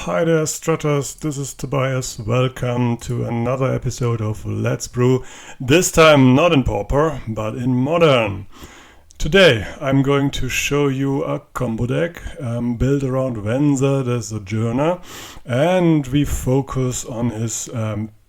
Hi there, Strutters. This is Tobias. Welcome to another episode of Let's Brew. This time not in Pauper, but in Modern. Today I'm going to show you a combo deck built around Venser, the Sojourner, and we focus on his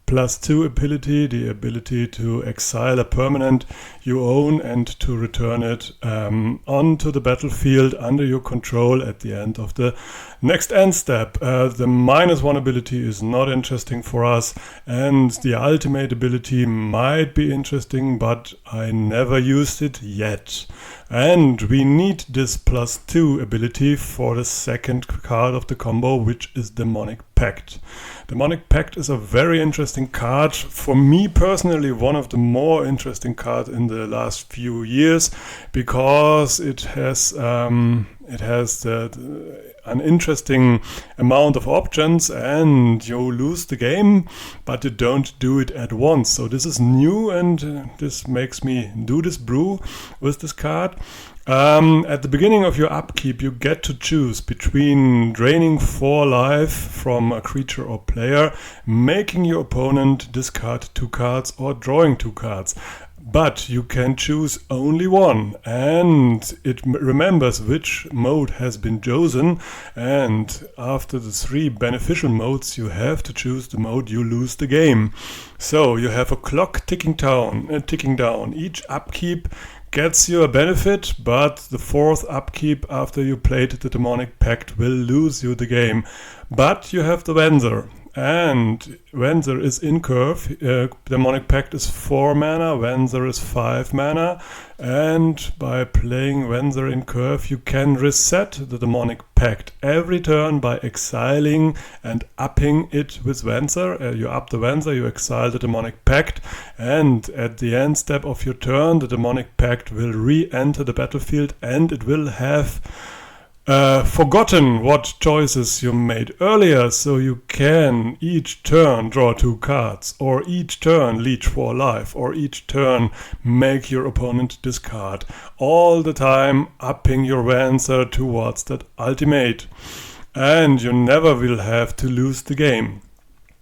+2 ability, the ability to exile a permanent you own and to return it onto the battlefield under your control at the end of the next end step. The -1 ability is not interesting for us, and the ultimate ability might be interesting, but I never used it yet. And we need this +2 ability for the second card of the combo, which is Demonic Pact. Demonic Pact is a very interesting card. For me personally, one of the more interesting cards in the last few years, because it has an interesting amount of options, and you lose the game, but you don't do it at once. So this is new, and this makes me do this brew with this card. At the beginning of your upkeep, you get to choose between draining 4 life from a creature or player, making your opponent discard 2 cards, or drawing 2 cards. But you can choose only one, and it remembers which mode has been chosen, and after the 3 beneficial modes you have to choose the mode, you lose the game. So you have a clock ticking down. Each upkeep gets you a benefit, but the 4th upkeep after you played the Demonic Pact will lose you the game. But you have the Venser, and Venser is in curve. Demonic Pact is 4 mana, Venser is 5 mana, and by playing Venser in curve you can reset the Demonic Pact every turn by exiling and upping it with Venser. You up the Venser, you exile the Demonic Pact, and at the end step of your turn the Demonic Pact will re-enter the battlefield, and it will have forgotten what choices you made earlier, so you can each turn draw 2 cards, or each turn leech 4 life, or each turn make your opponent discard, all the time upping your Venser towards that ultimate. And you never will have to lose the game.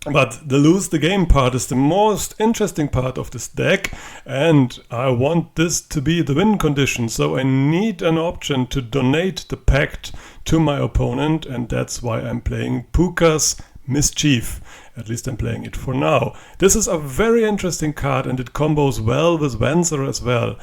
But the lose the game part is the most interesting part of this deck, and I want this to be the win condition, so I need an option to donate the pact to my opponent, and that's why I'm playing Puka's Mischief. At least I'm playing it for now. This is a very interesting card, and it combos well with Venser as well.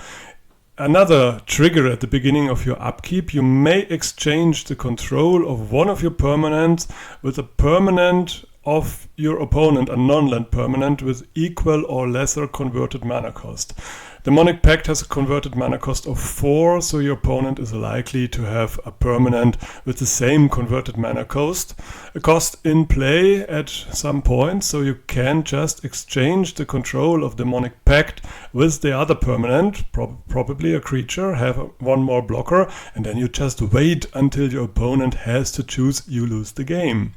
Another trigger at the beginning of your upkeep: you may exchange the control of one of your permanents with a permanent of your opponent, a non-land permanent with equal or lesser converted mana cost. Demonic Pact has a converted mana cost of 4, so your opponent is likely to have a permanent with the same converted mana cost in play at some point, so you can just exchange the control of Demonic Pact with the other permanent, probably a creature, have 1 more blocker, and then you just wait until your opponent has to choose, you lose the game.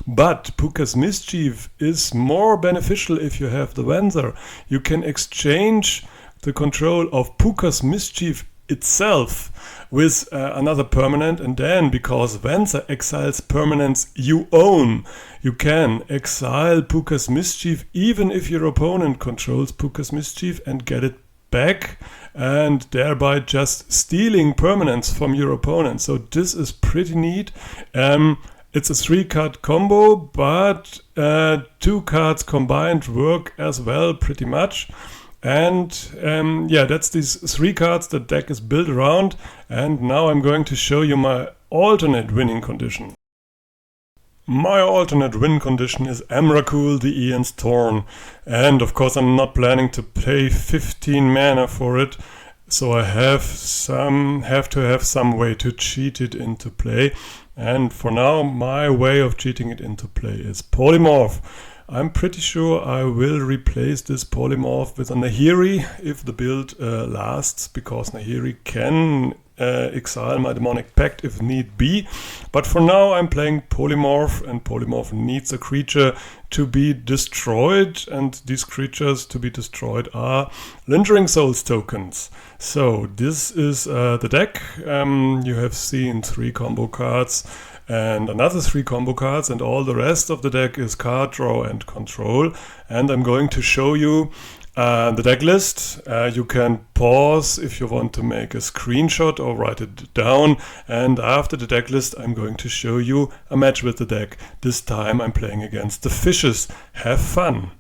But Puka's Mischief is more beneficial if you have the Venser. You can exchange the control of Puka's Mischief itself with another permanent, and then, because Venser exiles permanents you own, you can exile Puka's Mischief even if your opponent controls Puka's Mischief and get it back, and thereby just stealing permanents from your opponent. So this is pretty neat. It's a 3-card combo, but 2 cards combined work as well pretty much. And that's these 3 cards the deck is built around. And now I'm going to show you my alternate winning condition. My alternate win condition is Emrakul, the Aeon's Torn. And of course I'm not planning to pay 15 mana for it, so I have to have some way to cheat it into play. And for now, my way of cheating it into play is Polymorph. I'm pretty sure I will replace this Polymorph with a Nahiri if the build lasts, because Nahiri can exile my Demonic Pact if need be. But for now I'm playing Polymorph, and Polymorph needs a creature to be destroyed, and these creatures to be destroyed are Lingering Souls tokens. So this is the deck. You have seen 3 combo cards, and another 3 combo cards, and all the rest of the deck is card draw and control. And I'm going to show you the deck list. You can pause if you want to make a screenshot or write it down. And after the deck list, I'm going to show you a match with the deck. This time I'm playing against the fishes. Have fun!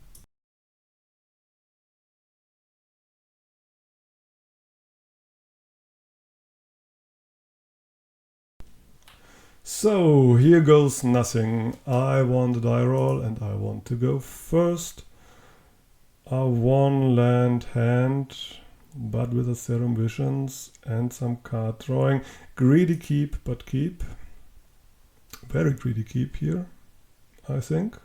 So here goes nothing. I won the die roll and I want to go first. A 1 land hand, but with a Serum Visions and some card drawing. Greedy keep, but keep. Very greedy keep here, I think.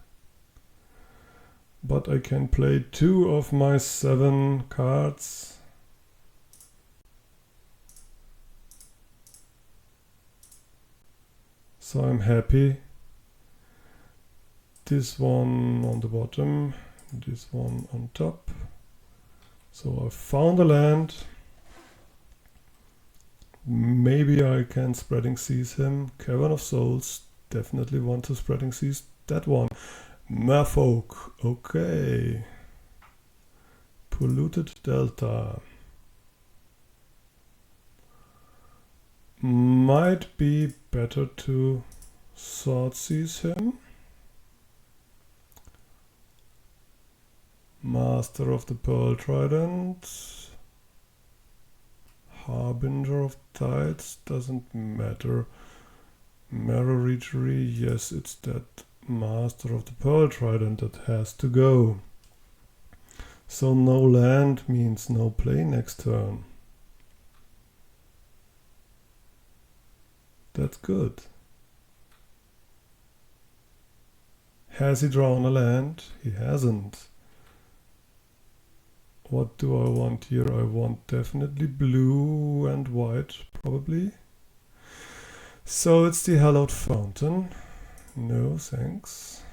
But I can play 2 of my 7 cards. So I'm happy. This one on the bottom, this one on top. So I found a land. Maybe I can Spreading Seas him. Cavern of Souls, definitely want to Spreading Seas that one. Merfolk, okay. Polluted Delta. Might be better to Sword Seize him. Master of the Pearl Trident. Harbinger of Tides, doesn't matter. Marrow Reachery, yes, it's that Master of the Pearl Trident that has to go. So no land means no play next turn. That's good. Has he drawn a land? He hasn't. What do I want here? I want definitely blue and white, probably. So it's the Hallowed Fountain. No, thanks.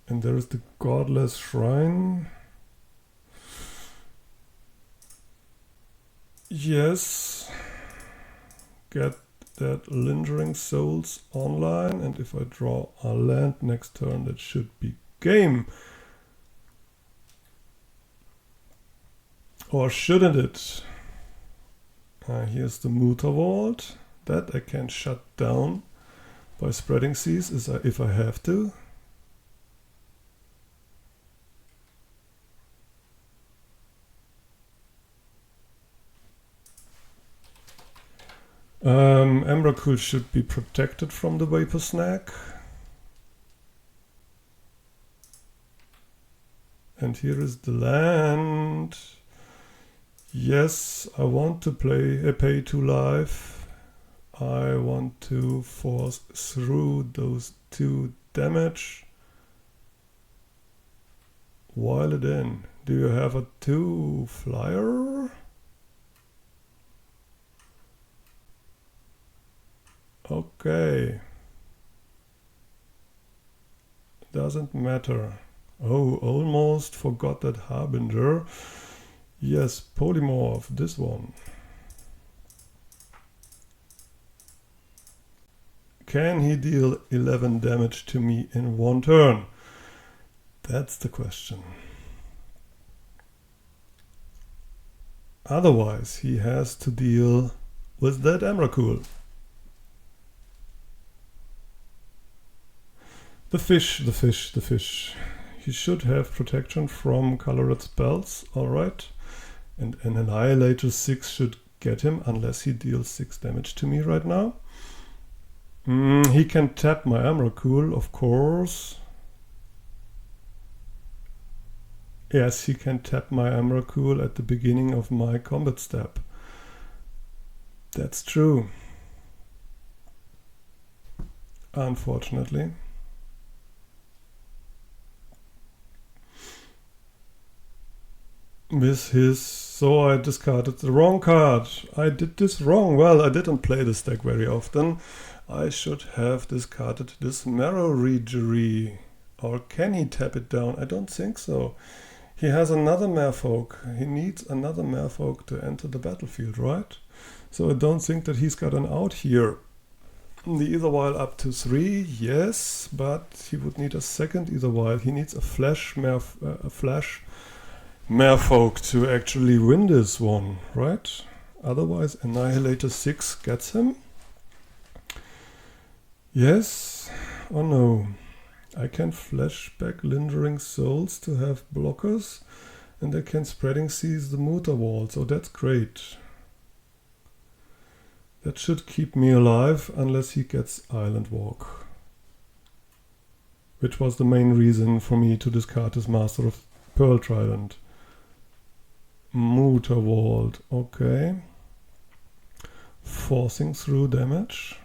And there is the Godless Shrine. Yes. Get that Lingering Souls online, and if I draw a land next turn, that should be game. Or shouldn't it? Here's the Muta Vault. That I can shut down by Spreading Seas if I have to. Emrakul should be protected from the Vapor Snack. And here is the land. Yes, I want to play a pay 2 life. I want to force through those 2 damage. While it in. Do you have a 2 flyer? Okay. Doesn't matter. Oh, almost forgot that Harbinger. Yes, Polymorph, this one. Can he deal 11 damage to me in 1 turn? That's the question. Otherwise, he has to deal with that Emrakul. The fish, the fish, the fish. He should have protection from colored spells, alright. And an Annihilator 6 should get him, unless he deals 6 damage to me right now. He can tap my Emrakul, of course. Yes, he can tap my Emrakul at the beginning of my combat step. That's true. Unfortunately. With his... So I discarded the wrong card. I did this wrong. Well, I didn't play this deck very often. I should have discarded this Marrow Reachery. Or can he tap it down? I don't think so. He has another Merfolk. He needs another Merfolk to enter the battlefield, right? So I don't think that he's got an out here. the Ether Vial up to 3, yes, but he would need a second Ether Vial. He needs a flash Merfolk to actually win this one, right? Otherwise, Annihilator 6 gets him. Yes or no? I can flashback Lingering Souls to have blockers, and I can Spreading Seas the Muta Wall, so that's great. That should keep me alive unless he gets Island Walk, which was the main reason for me to discard this Master of Pearl Trident. Muta Vault, okay. Forcing through damage.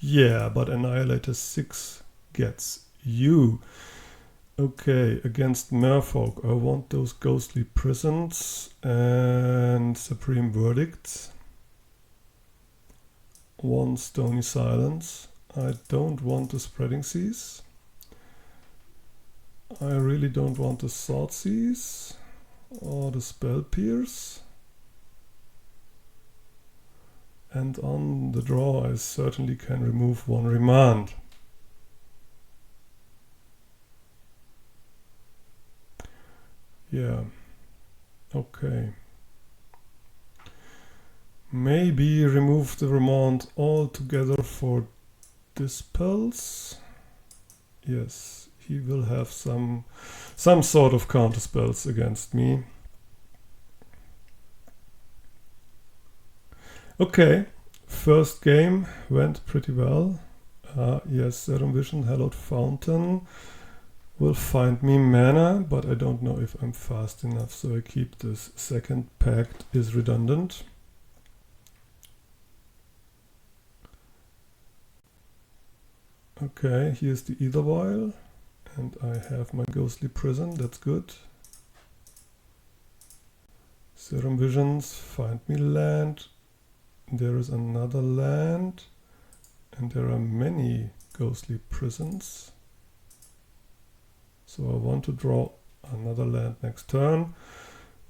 Yeah, but Annihilator 6 gets you. Okay, against Merfolk, I want those Ghostly Prisons and Supreme Verdicts. One Stony Silence. I don't want the Spreading Seas. I really don't want the Sword Seas or the Spell Pierce. And on the draw I certainly can remove one Remand. Yeah, okay. Maybe remove the Remand altogether for Dispels. Yes, he will have some sort of counter spells against me. Okay, first game went pretty well. Yes, Serum Vision, Hallowed Fountain will find me mana, but I don't know if I'm fast enough, so I keep this. Second Pact is redundant. Okay, here's the Ether Vial, and I have my Ghostly Prison, that's good. Serum Visions, find me land. There is another land, and there are many Ghostly Prisons. So I want to draw another land next turn,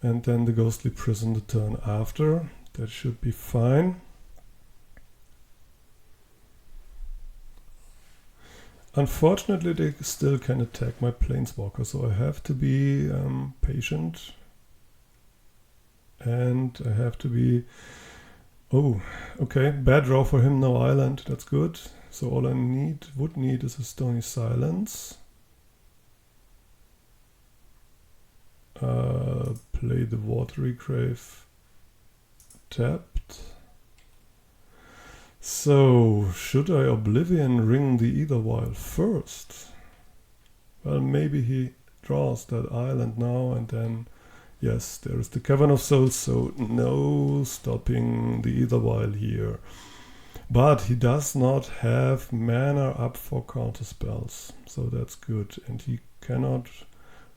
and then the Ghostly Prison the turn after. That should be fine. Unfortunately, they still can attack my Planeswalker, so I have to be patient. And I have to be... Oh, okay, bad draw for him, no island, that's good. So all I would need is a Stony Silence. Play the Watery Grave tapped. So, should I Oblivion Ring the Ether Vial first? Well, maybe he draws that island now, and then, yes, there is the Cavern of Souls, so no stopping the Ether Vial here. But he does not have mana up for counter spells, so that's good. And he cannot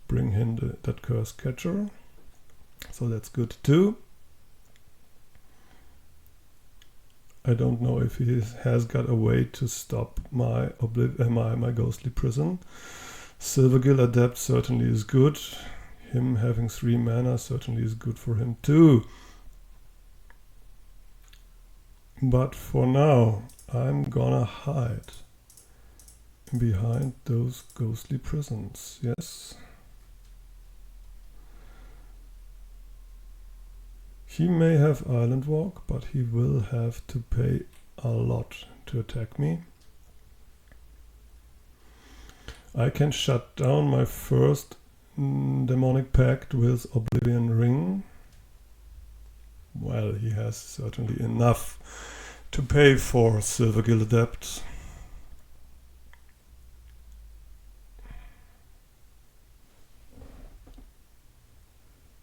bring in that Curse Catcher, so that's good too. I don't know if he has got a way to stop my Ghostly Prison. Silvergill Adept certainly is good. Him having 3 mana certainly is good for him too. But for now, I'm gonna hide behind those Ghostly Prisons, yes. He may have Island Walk, but he will have to pay a lot to attack me. I can shut down my first Demonic Pact with Oblivion Ring. Well, he has certainly enough to pay for Silvergill Adept.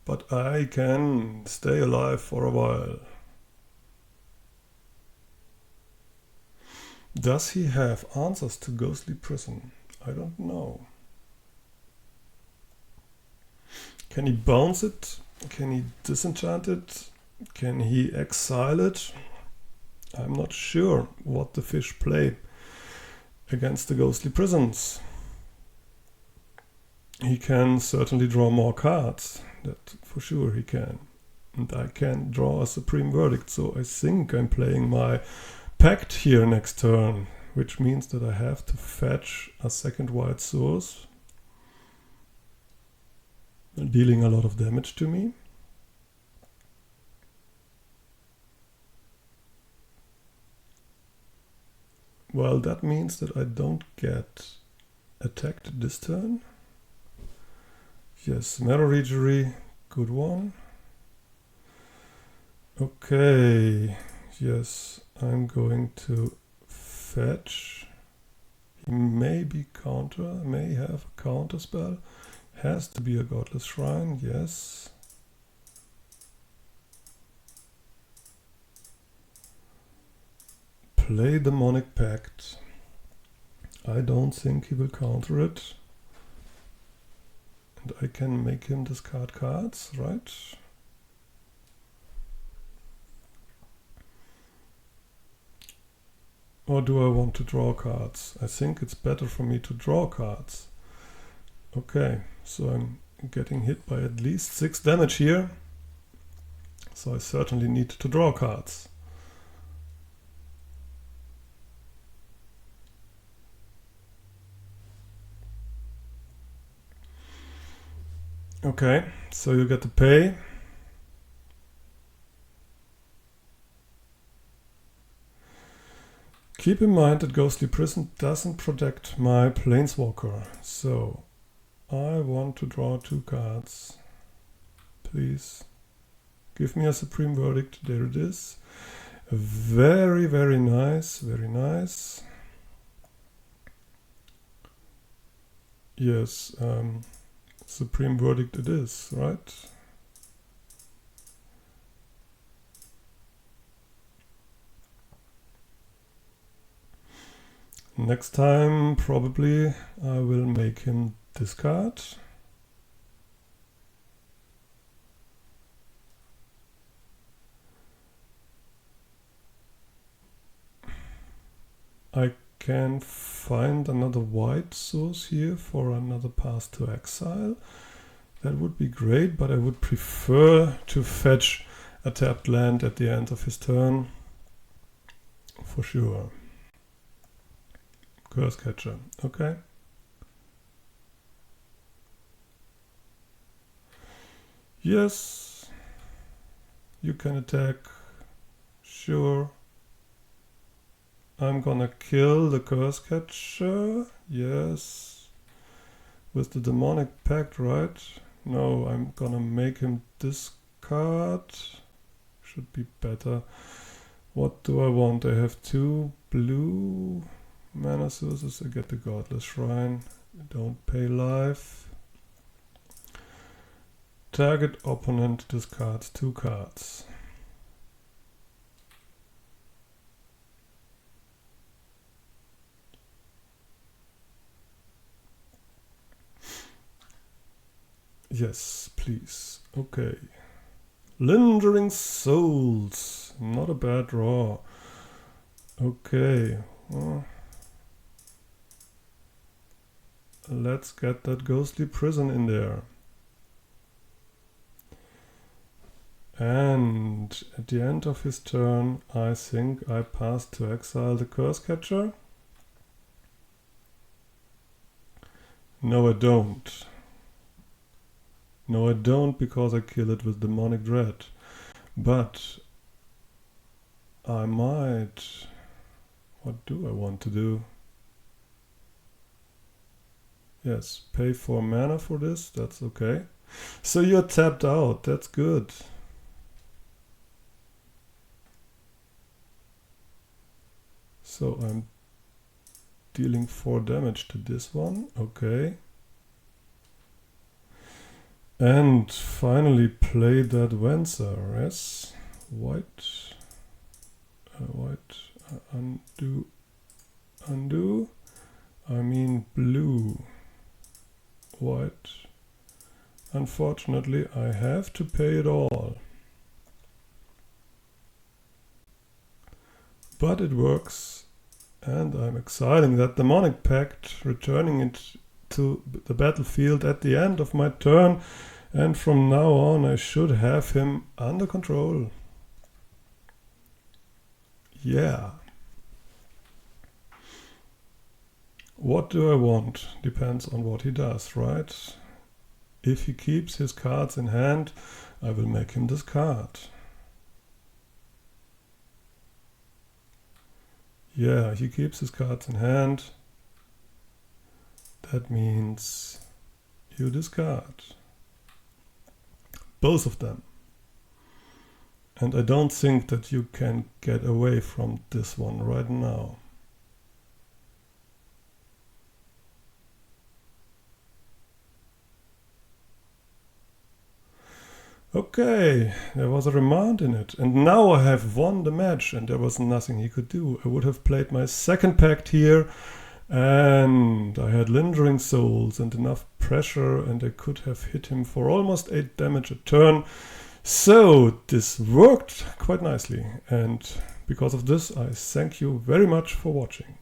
But I can stay alive for a while. Does he have answers to Ghostly Prison? I don't know. Can he bounce it? Can he disenchant it? Can he exile it? I'm not sure what the fish play against the Ghostly Prisons. He can certainly draw more cards. That for sure he can. And I can draw a Supreme Verdict, so I think I'm playing my Pact here next turn, which means that I have to fetch a second white source, dealing a lot of damage to me. Well, that means that I don't get attacked this turn. Yes, Meroregery, good one. Okay, yes, I'm going to fetch. He may be may have a counter spell. Has to be a Godless Shrine, yes. Play Demonic Pact. I don't think he will counter it. And I can make him discard cards, right? Or do I want to draw cards? I think it's better for me to draw cards. Okay, so I'm getting hit by at least 6 damage here. So I certainly need to draw cards. Okay, so you get to pay. Keep in mind that Ghostly Prison doesn't protect my Planeswalker, so I want to draw 2 cards. Please give me a Supreme Verdict. There it is. Very, very nice, very nice. Yes, Supreme Verdict it is, right? Next time, probably, I will make him discard. I can find another white source here for another Path to Exile. That would be great, but I would prefer to fetch a tapped land at the end of his turn. For sure. Curse Catcher, okay. Yes, you can attack, sure. I'm gonna kill the Curse Catcher, yes. With the Demonic Pact, right? No, I'm gonna make him discard. Should be better. What do I want? I have 2 blue mana sources. I get the Godless Shrine. Don't pay life. Target opponent discards 2 cards. Yes, please. Okay. Lingering Souls. Not a bad draw. Okay. Let's get that Ghostly Prison in there. And at the end of his turn, I think I pass to exile the Curse Catcher. No, I don't. No, I don't, because I kill it with Demonic Dread. But I might... What do I want to do? Yes, pay 4 mana for this, that's okay. So you're tapped out, that's good. So I'm dealing 4 damage to this one, okay. And finally play that Venser, yes. White, undo, I mean blue, white. Unfortunately, I have to pay it all. But it works, and I'm exiling that Demonic Pact, returning it to the battlefield at the end of my turn, And from now on I should have him under control. Yeah. What do I want? Depends on what he does, right? If he keeps his cards in hand, I will make him discard. Yeah, he keeps his cards in hand. That means you discard. Both of them. And I don't think that you can get away from this one right now. Okay, there was a remand in it. And now I have won the match and there was nothing he could do. I would have played my second pact here and I had Lingering Souls and enough pressure and I could have hit him for almost 8 damage a turn. So this worked quite nicely, and because of this I thank you very much for watching.